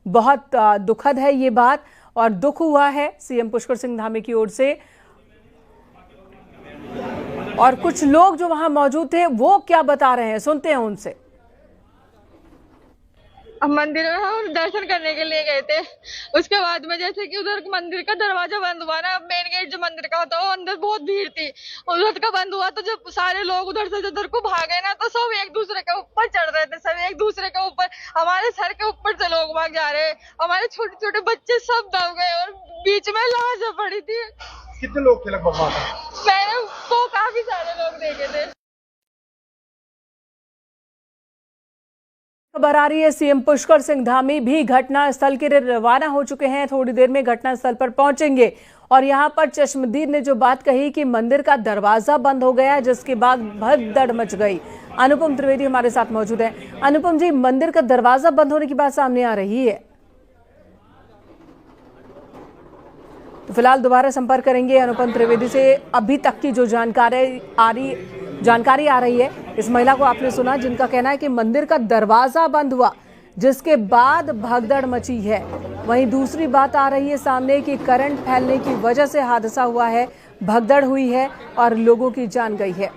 बहुत दुखद है ये बात और दुख हुआ है सीएम पुष्कर सिंह धामी की ओर से। और कुछ लोग जो वहां मौजूद थे वो क्या बता रहे हैं, सुनते हैं उनसे। हम मंदिर में हम दर्शन करने के लिए गए थे। उसके बाद में जैसे कि उधर मंदिर का दरवाजा बंद हुआ ना, मेन गेट जो मंदिर का होता है, वो अंदर बहुत भीड़ थी। उधर का बंद हुआ तो जब सारे लोग उधर से उधर को भागे ना, तो सब एक दूसरे के ऊपर चढ़ रहे थे, सब एक दूसरे के ऊपर, हमारे सर के ऊपर से लोग भाग जा रहे, हमारे छोटे छोटे बच्चे सब दब गए और बीच में लाश पड़ी थी। कितने लोग थे लगभग? मैंने वो काफी सारे लोग देखे थे। खबर आ रही है सीएम पुष्कर सिंह धामी भी घटनास्थल के लिए रवाना हो चुके हैं। थोड़ी देर में घटनास्थल पर पहुंचेंगे और यहां पर चश्मदीद ने जो बात कही कि मंदिर का दरवाजा बंद हो गया, जिसके बाद भगदड़ मच गई। अनुपम त्रिवेदी हमारे साथ मौजूद हैं। अनुपम जी, मंदिर का दरवाजा बंद होने की बात सामने आ रही है, तो फिलहाल दोबारा संपर्क करेंगे अनुपम त्रिवेदी से। अभी तक की जो जानकारी आ रही है, इस महिला को आपने सुना जिनका कहना है कि मंदिर का दरवाजा बंद हुआ, जिसके बाद भगदड़ मची है। वहीं दूसरी बात आ रही है सामने कि करंट फैलने की वजह से हादसा हुआ है, भगदड़ हुई है और लोगों की जान गई है।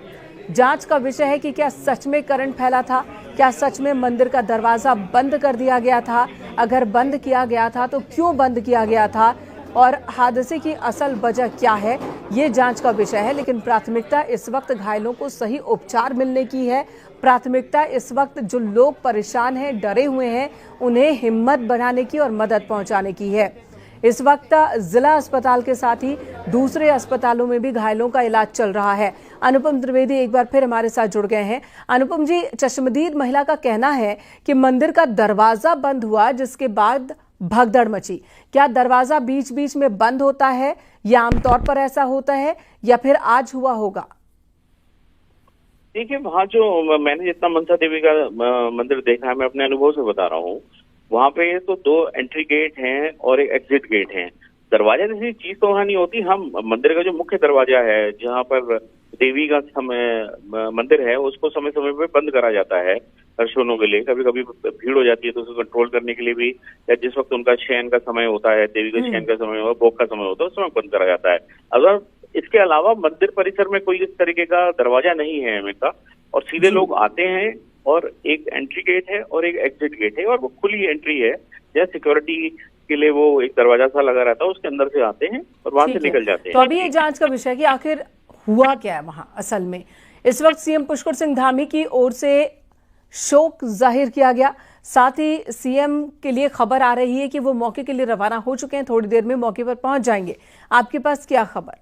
जांच का विषय है कि क्या सच में करंट फैला था, क्या सच में मंदिर का दरवाजा बंद कर दिया गया था, अगर बंद किया गया था तो क्यों बंद किया गया था और हादसे की असल वजह क्या है, ये जांच का विषय है। लेकिन प्राथमिकता इस वक्त घायलों को सही उपचार मिलने की है। प्राथमिकता इस वक्त जो लोग परेशान हैं, डरे हुए हैं, उन्हें हिम्मत बढ़ाने की और मदद पहुंचाने की है। इस वक्त जिला अस्पताल के साथ ही दूसरे अस्पतालों में भी घायलों का इलाज चल रहा है। अनुपम त्रिवेदी एक बार फिर हमारे साथ जुड़ गए हैं। अनुपम जी, चश्मदीद महिला का कहना है कि मंदिर का दरवाजा बंद हुआ, जिसके बाद भगदड़ मची। क्या दरवाजा बीच बीच में बंद होता है या आमतौर पर ऐसा होता है या फिर आज हुआ होगा? देखिए, वहाँ जो मैंने जितना मनसा देवी का मंदिर देखा है, मैं अपने अनुभव से बता रहा हूँ, वहाँ पे तो 2 एंट्री गेट हैं और एक एग्जिट गेट है। दरवाजा जैसी चीज तो वहाँ नहीं होती। हम मंदिर का जो मुख्य दरवाजा है, जहाँ पर देवी का मंदिर है, उसको समय समय पे बंद करा जाता है दर्शनों के लिए। कभी कभी भीड़ हो जाती है तो उसको कंट्रोल करने के लिए भी, या जिस वक्त उनका शयन का समय होता है, देवी का शयन का समय होता है, भोग का समय होता है, उस समय बंद करा जाता है। अगर इसके अलावा मंदिर परिसर में कोई इस तरीके का दरवाजा नहीं है हमेशा, और सीधे लोग आते हैं और एक एंट्री गेट है और एक एग्जिट गेट है, और वो खुली एंट्री है, जैसे सिक्योरिटी के लिए वो एक दरवाजा सा लगा रहता है, उसके अंदर से आते हैं और वहां से निकल जाते हैं। तो अभी ये जांच का विषय है कि आखिर हुआ क्या है वहां असल में। इस वक्त सीएम पुष्कर सिंह धामी की ओर से शोक जाहिर किया गया, साथ ही सीएम के लिए खबर आ रही है कि वो मौके के लिए रवाना हो चुके हैं, थोड़ी देर में मौके पर पहुंच जाएंगे। आपके पास क्या खबर?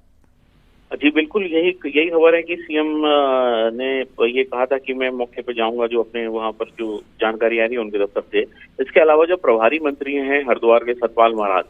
जी बिल्कुल, यही खबर है कि सीएम ने ये कहा था कि मैं मौके पे जाऊंगा, जो अपने वहां पर जो जानकारी आ रही है उनके दफ्तर से। इसके अलावा जो प्रभारी मंत्री हैं हरिद्वार के सतपाल महाराज,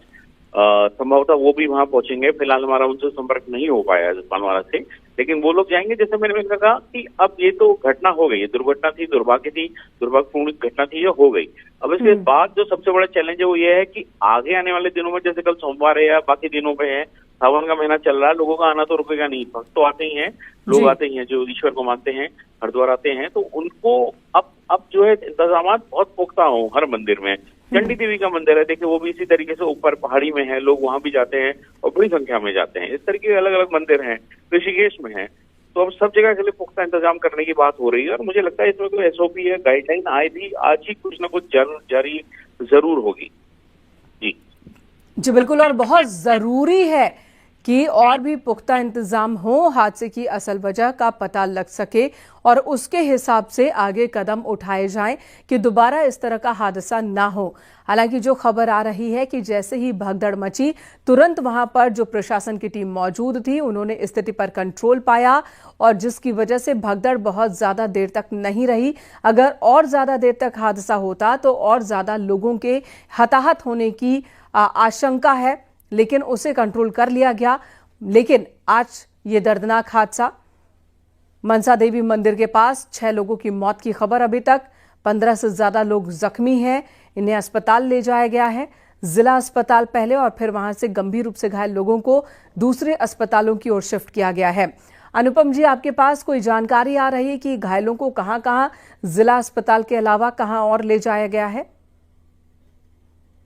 संभवतः वो भी वहां पहुंचेंगे। फिलहाल हमारा उनसे संपर्क नहीं हो पाया है सतपाल महाराज से, लेकिन वो लोग जाएंगे। जैसे मैंने कहा कि अब ये तो घटना हो गई है, दुर्घटना थी, दुर्भाग्यपूर्ण घटना थी, ये हो गई। अब इसके बाद जो सबसे बड़ा चैलेंज है वो ये है कि आगे आने वाले दिनों में, जैसे कल सोमवार है या बाकी दिनों पे है, सावन का महीना चल रहा है, लोगों का आना तो रुकेगा नहीं। भक्त तो आते ही हैं, लोग आते ही हैं जो ईश्वर को मानते हैं, हरिद्वार आते हैं, तो उनको अब जो है इंतजाम बहुत पुख्ता हो हर मंदिर में। चंडी देवी का मंदिर है, देखिए वो भी इसी तरीके से ऊपर पहाड़ी में है, लोग वहां भी जाते हैं और बड़ी संख्या में जाते हैं। इस तरीके के अलग अलग मंदिर हैं, ऋषिकेश में है, तो अब सब जगह के लिए पुख्ता इंतजाम करने की बात हो रही है। और मुझे लगता है इसमें कोई एसओपी है, गाइडलाइन आए भी आज ही कुछ ना कुछ जारी जरूर होगी। जी बिल्कुल, और बहुत जरूरी है कि और भी पुख्ता इंतजाम हो, हादसे की असल वजह का पता लग सके और उसके हिसाब से आगे कदम उठाए जाएं कि दोबारा इस तरह का हादसा ना हो। हालांकि जो खबर आ रही है कि जैसे ही भगदड़ मची, तुरंत वहां पर जो प्रशासन की टीम मौजूद थी, उन्होंने स्थिति पर कंट्रोल पाया और जिसकी वजह से भगदड़ बहुत ज्यादा देर तक नहीं रही। अगर और ज्यादा देर तक हादसा होता तो और ज्यादा लोगों के हताहत होने की आशंका है, लेकिन उसे कंट्रोल कर लिया गया। लेकिन आज ये दर्दनाक हादसा, मनसा देवी मंदिर के पास 6 लोगों की मौत की खबर अभी तक, 15 से ज्यादा लोग जख्मी हैं, इन्हें अस्पताल ले जाया गया है। जिला अस्पताल पहले और फिर वहां से गंभीर रूप से घायल लोगों को दूसरे अस्पतालों की ओर शिफ्ट किया गया है। अनुपम जी, आपके पास कोई जानकारी आ रही है कि घायलों को कहां-कहां जिला अस्पताल के अलावा कहां और ले जाया गया है?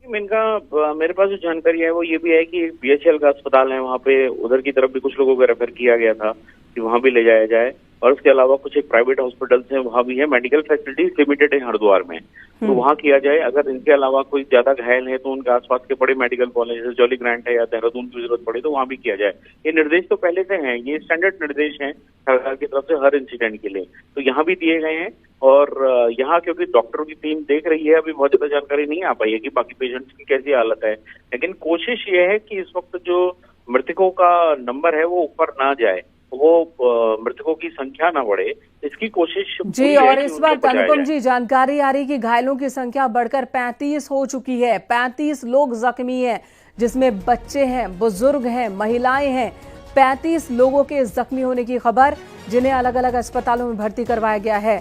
इनका मेरे पास जो जानकारी है वो ये भी है कि बीएचएल का अस्पताल है, वहाँ पे उधर की तरफ भी कुछ लोगों को रेफर किया गया था कि वहाँ भी ले जाया जाए, और उसके अलावा कुछ एक प्राइवेट हॉस्पिटल्स हैं वहाँ भी है, मेडिकल फैसिलिटीज लिमिटेड है हरिद्वार में, तो वहाँ किया जाए। अगर इनके अलावा कोई ज्यादा घायल है तो उनके आसपास के बड़े मेडिकल कॉलेज जैसे जॉली ग्रांट है या देहरादून की जरूरत पड़े तो वहाँ भी किया जाए। ये निर्देश तो पहले से हैं, ये स्टैंडर्ड निर्देश हैं सरकार की तरफ से हर इंसिडेंट के लिए, तो यहाँ भी दिए गए हैं। और यहाँ क्योंकि डॉक्टरों की टीम देख रही है, अभी बहुत ज्यादा जानकारी नहीं आ पाई है कि बाकी पेशेंट्स की कैसी हालत है, लेकिन कोशिश ये है कि इस वक्त जो मृतकों का नंबर है वो ऊपर ना जाए, वो मृतकों की संख्या ना बढ़े, इसकी कोशिश जी। और इस वक्त अनुपम जी जानकारी आ रही कि घायलों की संख्या बढ़कर 35 हो चुकी है। 35 लोग जख्मी हैं, जिसमें बच्चे हैं, बुजुर्ग हैं, महिलाएं हैं। 35 लोगों के जख्मी होने की खबर, जिन्हें अलग अलग अस्पतालों में भर्ती करवाया गया है।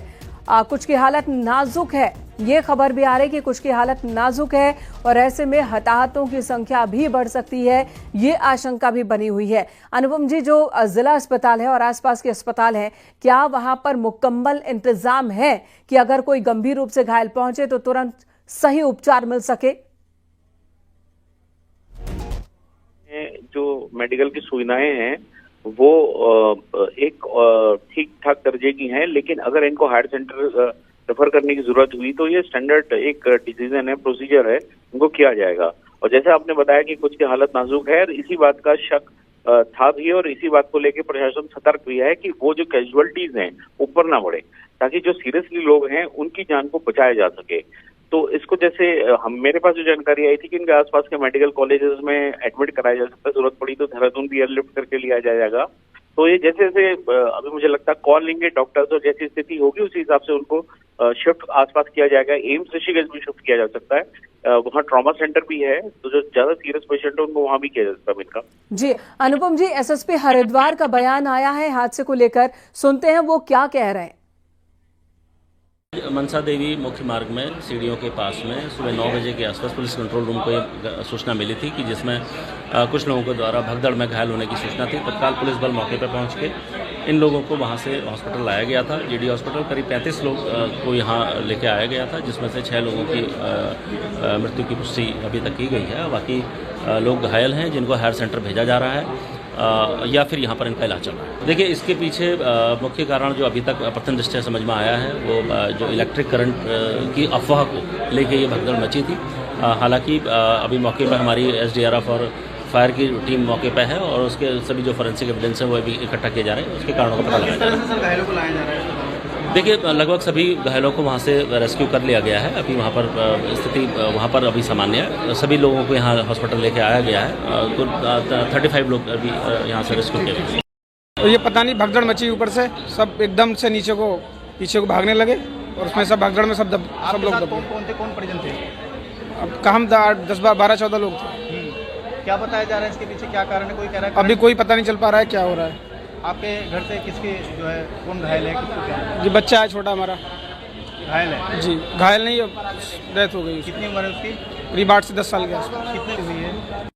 कुछ की हालत नाजुक है, ये खबर भी आ रही है कि कुछ की हालत नाजुक है, और ऐसे में हताहतों की संख्या भी बढ़ सकती है, ये आशंका भी बनी हुई है। अनुपम जी, जो जिला अस्पताल है और आसपास के अस्पताल हैं, क्या वहां पर मुकम्मल इंतजाम है कि अगर कोई गंभीर रूप से घायल पहुंचे तो तुरंत सही उपचार मिल सके? जो मेडिकल की सुविधाएं हैं वो एक ठीक ठाक दर्जे की हैं, लेकिन अगर इनको हायर सेंटर रेफर करने की जरूरत हुई तो ये स्टैंडर्ड एक डिसीजन है, प्रोसीजर है, इनको किया जाएगा। और जैसे आपने बताया कि कुछ की हालत नाजुक है, इसी बात का शक था भी, और इसी बात को लेकर प्रशासन सतर्क भी है कि वो जो कैजुअलिटीज हैं ऊपर ना बढ़े, ताकि जो सीरियसली लोग हैं उनकी जान को बचाया जा सके। तो इसको जैसे मेरे पास जो जानकारी आई थी कि इनके आसपास के मेडिकल कॉलेजेस में एडमिट कराया जा सकता है, जरूरत पड़ी तो देहरादून भी एयरलिफ्ट करके लिया जाएगा। तो ये जैसे जैसे अभी मुझे लगता है कॉल लेंगे डॉक्टर्स, और जैसी स्थिति होगी उसी हिसाब से उनको शिफ्ट आसपास किया जाएगा। एम्स ऋषिकेश में शिफ्ट किया जा सकता है, वहाँ ट्रॉमा सेंटर भी है, तो जो ज्यादा सीरियस पेशेंट है उनको वहाँ भी किया जा सकता है इनका। जी अनुपम जी, एसएसपी हरिद्वार का बयान आया है हादसे को लेकर, सुनते हैं वो क्या कह रहे हैं। मनसा देवी मुख्य मार्ग में सीढ़ियों के पास में सुबह 9 बजे के आसपास पुलिस कंट्रोल रूम को एक सूचना मिली थी कि जिसमें कुछ लोगों के द्वारा भगदड़ में घायल होने की सूचना थी। तत्काल पुलिस बल मौके पर पहुंच के इन लोगों को वहां से हॉस्पिटल लाया गया था। जीडी हॉस्पिटल करीब 35 लोग को यहां लेके आया गया था, जिसमें से 6 लोगों की मृत्यु की पुष्टि अभी तक की गई है। बाकी लोग घायल हैं जिनको हायर सेंटर भेजा जा रहा है या फिर यहाँ पर इनका इलाज चल रहा है। देखिए, इसके पीछे मुख्य कारण जो अभी तक प्रथम दृष्टया समझ में आया है वो जो इलेक्ट्रिक करंट की अफवाह को लेके ये भगदड़ मची थी। हालांकि अभी मौके पर हमारी एसडीआरएफ और फायर की टीम मौके पर है, और उसके सभी जो फोरेंसिक एविडेंस है वो भी इकट्ठा किए जा रहे हैं, उसके कारणों का पता लगाया जा रहा है। देखिए, लगभग सभी घायलों को वहाँ से रेस्क्यू कर लिया गया है। अभी वहाँ पर स्थिति वहाँ पर अभी सामान्य है। सभी लोगों को यहाँ हॉस्पिटल लेके आया गया है। तो 35 लोग अभी यहाँ से रेस्क्यू किए गए। तो ये पता नहीं भगदड़ मची, ऊपर से सब एकदम से नीचे को पीछे को भागने लगे, और उसमें सब भगदड़ में सब लोग कौन परिजन थे? अब हम 10, 12, 14 लोग थे। क्या बताया जा रहा है इसके पीछे, क्या कारण है, कोई कह रहा है? अभी कोई पता नहीं चल पा रहा है क्या हो रहा है। आपके घर से किसके जो है कौन घायल है, किसको क्या है? जी, बच्चा है छोटा हमारा, घायल है जी। घायल नहीं, डेथ हो गई। कितनी उम्र है उसकी? करीब 8 से 10 साल के आसपास। कितनी हुई है?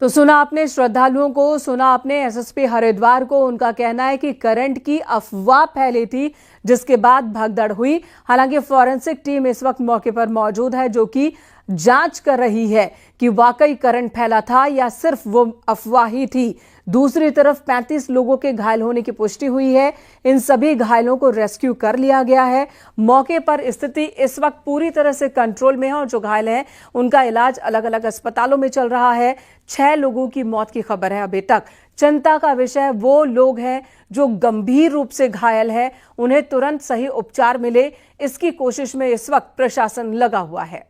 तो सुना आपने श्रद्धालुओं को, सुना आपने एसएसपी हरिद्वार को। उनका कहना है कि करंट की अफवाह फैली थी, जिसके बाद भगदड़ हुई। हालांकि फॉरेंसिक टीम इस वक्त मौके पर मौजूद है, जो कि जांच कर रही है कि वाकई करंट फैला था या सिर्फ वो अफवाह ही थी। दूसरी तरफ 35 लोगों के घायल होने की पुष्टि हुई है। इन सभी घायलों को रेस्क्यू कर लिया गया है। मौके पर स्थिति इस वक्त पूरी तरह से कंट्रोल में है, और जो घायल हैं उनका इलाज अलग अलग अस्पतालों में चल रहा है। 6 लोगों की मौत की खबर है अभी तक। चिंता का विषय वो लोग हैं जो गंभीर रूप से घायल हैं, उन्हें तुरंत सही उपचार मिले, इसकी कोशिश में इस वक्त प्रशासन लगा हुआ है।